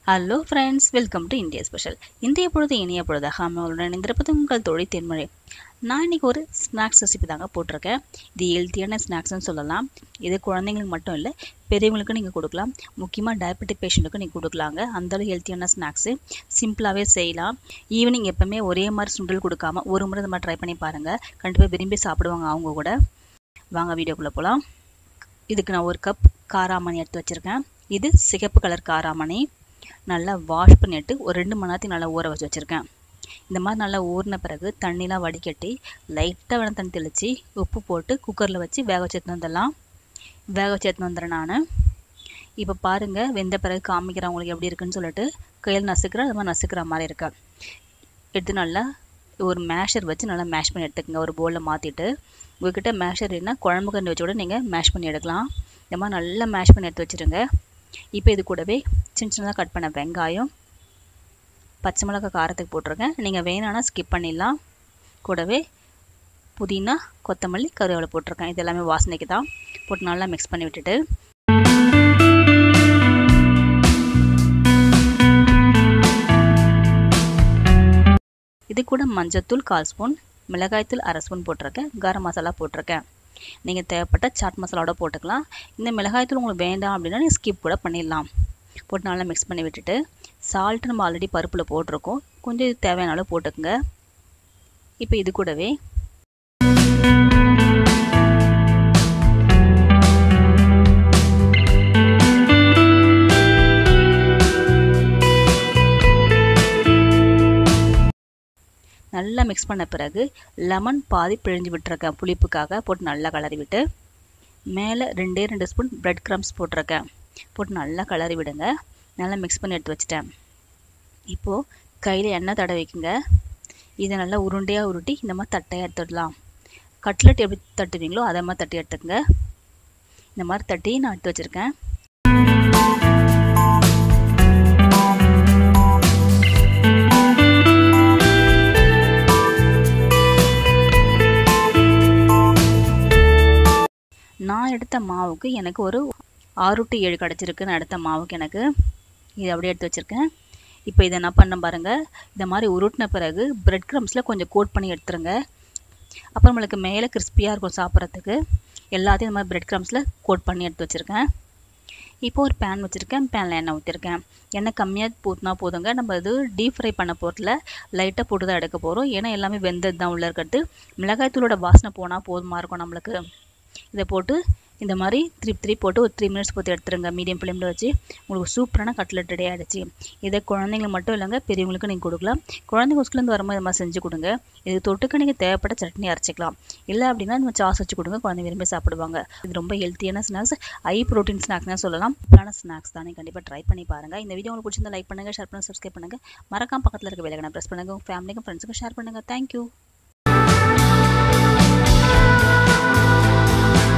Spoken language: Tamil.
Hello friends, welcome to India special. இந்திய பொழுது இனிய பொழுதாக அம்மாவுடன் இணைந்திருப்பது உங்கள் தோழி தென்மொழி. நான் இன்றைக்கி ஒரு ஸ்நாக்ஸ் ரெசிபி தாங்க போட்டிருக்கேன். இது ஹெல்த்தியான ஸ்நாக்ஸ்னு சொல்லலாம். இது குழந்தைங்களுக்கு மட்டும் இல்லை, பெரியவங்களுக்கும் நீங்கள் கொடுக்கலாம். முக்கியமாக டயபெட்டிக் பேஷண்ட்டுக்கும் நீங்கள் கொடுக்கலாங்க. அந்தளவு ஹெல்த்தியான ஸ்நாக்ஸு சிம்பிளாகவே செய்யலாம். ஈவினிங் எப்போவுமே ஒரே மாதிரி சுண்டல் கொடுக்காம ஒரு முறை இந்த மாதிரி ட்ரை பண்ணி பாருங்கள். கண்டிப்பாக விரும்பி சாப்பிடுவாங்க அவங்க கூட. வாங்க வீடியோக்குள்ளே போகலாம். இதுக்கு நான் ஒரு கப் காராமணி எடுத்து வச்சுருக்கேன். இது சிகப்பு கலர் காராமணி. நல்லா வாஷ் பண்ணிவிட்டு ஒரு 2 மணி நேரத்துக்கு நல்லா ஊற வச்சு வச்சுருக்கேன். இந்த மாதிரி நல்லா ஊறின பிறகு தண்ணிலாம் வடிகட்டி லைட்டாக வேணால் தண்ணி தெளித்து உப்பு போட்டு குக்கரில் வச்சு வேக வச்சு எடுத்துன்னு வந்துடலாம். வேக வச்சு எடுத்துன்னு வந்துடுறேன் நான். இப்போ பாருங்கள், வெந்த பிறகு காமிக்கிறேன் உங்களுக்கு எப்படி இருக்குன்னு சொல்லிட்டு. கையில் நசுக்கிறேன், அது மாதிரி நசுக்கிற மாதிரி இருக்கா. எடுத்து நல்லா ஒரு மேஷர் வச்சு நல்லா மேஷ் பண்ணி எடுத்துக்கோங்க. ஒரு பவுலில் மாற்றிட்டு, உங்கள்கிட்ட மேஷர் இல்லைன்னா குழம்பு கரண்டி வச்சு கூட நீங்கள் மேஷ் பண்ணி எடுக்கலாம். இந்த மாதிரி நல்லா மேஷ் பண்ணி எடுத்து வச்சுருங்க. இப்போ இது கூடவே சின்ன சின்னதாக கட் பண்ண வெங்காயம், பச்சை மிளகாய் காரத்துக்கு போட்டிருக்கேன். நீங்கள் வேணான்னா ஸ்கிப் பண்ணிடலாம். கூடவே புதினா, கொத்தமல்லி, கருவேப்பிலை போட்டிருக்கேன். இது எல்லாமே வாசனைக்கு தான். போட்டு நல்லா மிக்ஸ் பண்ணி விட்டுட்டு இது கூட மஞ்சத்தூள் 1/4 ஸ்பூன், மிளகாய்த்தூள் 1/2 ஸ்பூன் போட்டிருக்கேன். கரம் மசாலா போட்டிருக்கேன். நீங்கள் தேவைப்பட்ட சாட் மசாலாவோட போட்டுக்கலாம். இந்த மிளகாய்த்தூள் உங்களுக்கு வேண்டாம் அப்படின்னா நீங்கள் ஸ்கிப் கூட பண்ணிடலாம். போட்டு நல்லா மிக்ஸ் பண்ணி விட்டுட்டு, சால்ட்டு நம்ம ஆல்ரெடி பருப்பில் போட்டிருக்கோம், கொஞ்சம் இது தேவையான அளவு போட்டுக்குங்க. இப்போ இது கூடவே நல்லா மிக்ஸ் பண்ண பிறகு லெமன் பாதி பிழிஞ்சு விட்டுருக்கேன் புளிப்புக்காக. போட்டு நல்லா கிளறி விட்டு மேலே 2 ஸ்பூன் பிரெட் க்ரம்ஸ் போட்டிருக்கேன். போட்டு நல்லா கிளறி விடுங்க. நல்லா மிக்ஸ் பண்ணி எடுத்து வச்சுட்டேன். இப்போது கையில் எண்ணெய் தடவிக்குங்க. இதை நல்லா உருண்டையாக உருட்டி இந்த மாதிரி தட்டையாக எடுத்துடலாம். கட்லெட் எப்படி தட்டுவீங்களோ அதே மாதிரி தட்டி எடுத்துக்கங்க. இந்த மாதிரி தட்டி நான் எடுத்து வச்சுருக்கேன். நான் எடுத்த மாவுக்கு எனக்கு ஒரு 6 to 7 கிடச்சிருக்கு. நான் எடுத்த மாவுக்கு எனக்கு இது அப்படியே எடுத்து வச்சுருக்கேன். இப்போ இதை என்ன பண்ண பாருங்கள், இந்த மாதிரி உருட்டின பிறகு பிரெட் க்ரம்ஸில் கொஞ்சம் கோட் பண்ணி எடுத்துருங்க. அப்புறம் நம்மளுக்கு மேலே கிறிஸ்பியாக இருக்கும் சாப்பிட்றதுக்கு. எல்லாத்தையும் இந்த மாதிரி பிரெட் க்ரம்ஸில் கோட் பண்ணி எடுத்து வச்சுருக்கேன். இப்போ ஒரு பேன் வச்சுருக்கேன். பேனில் எண்ணெய் ஊற்றிருக்கேன். எண்ணெய் கம்மியாக ஊற்றினா போதுங்க. நம்ம இது டீப் ஃப்ரை பண்ண போகிறதுல லைட்டாக போட்டு தான் எடுக்க போகிறோம். ஏன்னா எல்லாமே வெந்தது தான் உள்ளே இருக்கிறது. மிளகாய்த்தூளோட வாசனை போனால் போதுமாக இருக்கும் நம்மளுக்கு. இதை போட்டு இந்த மாதிரி திருப்பி போட்டு ஒரு 3 மினிட்ஸ் போட்டு எடுத்துருங்க. மீடியம் ஃப்ளேமில் வச்சு உங்களுக்கு சூப்பரான கட்லெட் ரெடி ஆகிடுச்சு. இதை குழந்தைங்களுக்கு மட்டும் இல்லைங்க, பெரியவங்களுக்கு நீங்கள் கொடுக்கலாம். குழந்தைங்க ஸ்கூல்லேருந்து வரும்போது இந்த மாதிரி செஞ்சு கொடுங்க. இது தொட்டுக்க நீங்கள் தேவைப்பட்ட சட்னி அரைச்சிக்கலாம். இல்லை அப்படின்னா நம்ம சாஸ் வச்சு கொடுங்க, குழந்தைங்க விரும்பி சாப்பிடுவாங்க. இது ரொம்ப ஹெல்த்தியான ஸ்நாக்ஸ், ஹை ப்ரோட்டீன் ஸ்நாக்ஸ்னு சொல்லலாம். சூப்பரான ஸ்நாக்ஸ் தான். நீங்கள் கண்டிப்பாக ட்ரை பண்ணி பாருங்கள். இந்த வீடியோ உங்களுக்கு பிடிச்சிருந்தா லைக் பண்ணுங்கள், ஷேர் பண்ணுங்கள், சப்ஸ்கிரைப் பண்ணுங்கள். மறக்காம பக்கத்தில் இருக்க பெல் ஐகானை ப்ரெஸ் பண்ணுங்கள். உங்கள் ஃபேமிலிக்கும் ஃப்ரெண்ட்ஸுக்கும் ஷேர் பண்ணுங்கள். தேங்க்யூ.